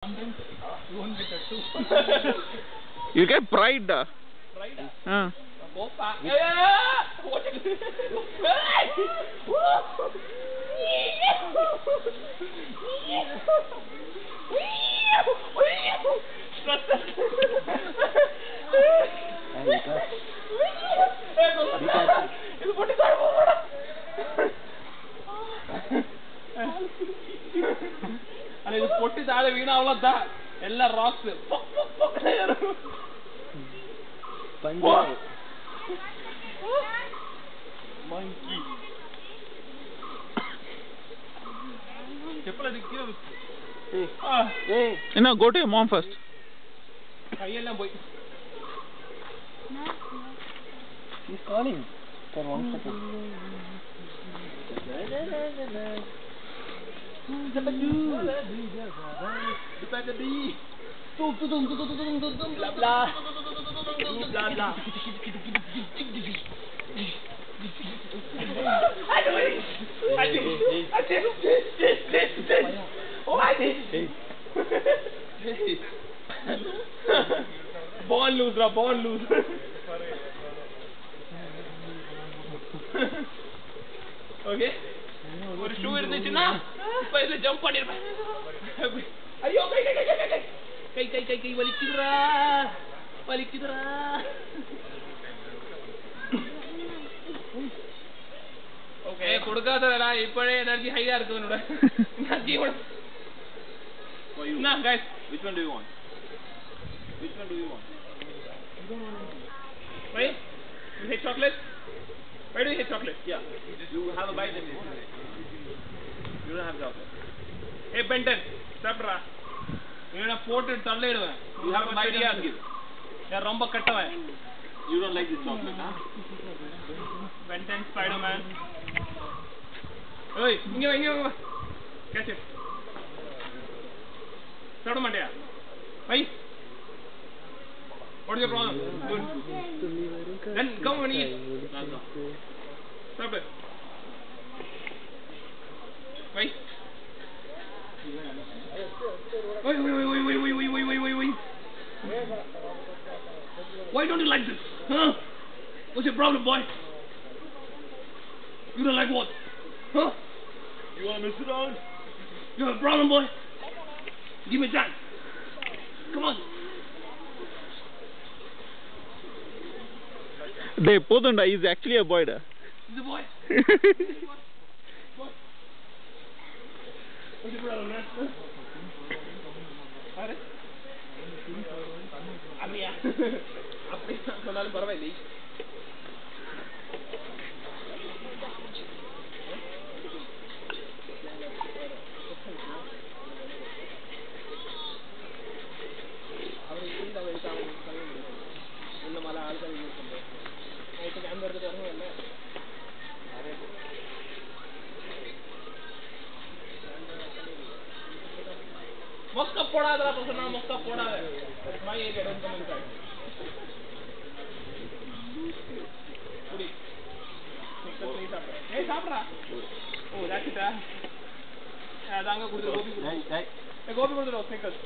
You won't get a 2. You get pride. Pride? Go back. What is it? This potty is all rocks. Monkey. Hey. No, go to your mom first. She's calling for 1 second. Blah blah. Blah blah. I do it. I did. Oh, I did. Born loose, born loose. Okay. What shoe is it now? Let's jump on it. Are you okay? Kai, Valikidra. Okay, കൊടുക്കാത്തതല്ല ഇപ്പോഴേ energy high ആർക്കുന്നുണ്ട് energy nah guys, Which one do you want? Which one do you want? Right? You hate chocolate? Why do you hate chocolate? Yeah. You have a bite and you don't have chocolate. Hey Benton, stop ra. You have photo தள்ளிடுவேன். You have a bite and give. நான் ரொம்ப கட்டவன். You don't like this chocolate, huh? Benton Spider-Man. Hey, இங்க வா. Catch it. Start மாட்டியா? Bye. What is your problem? Good. Then come and eat. Stop it. Bye. Wait. Why don't you like this? Huh? What's your problem, boy? You don't like what? Huh? You want to mess around? You have a problem, boy? Give me a chance. Come on. They Podunda is actually a boy. He's a boy. Boy. What's your problem, man? அப்படியா சொன்னாலும் பரவாயில்லை மொக்க போடாதடா சொன்னா மொக்க போடாத my area don't come inside குடி ஏய் சாப்பிடுடா oh that's it அதாங்க குடுத்து கோபி குடு கோபி குடுத்து ஸ்னிக்கர்ஸ்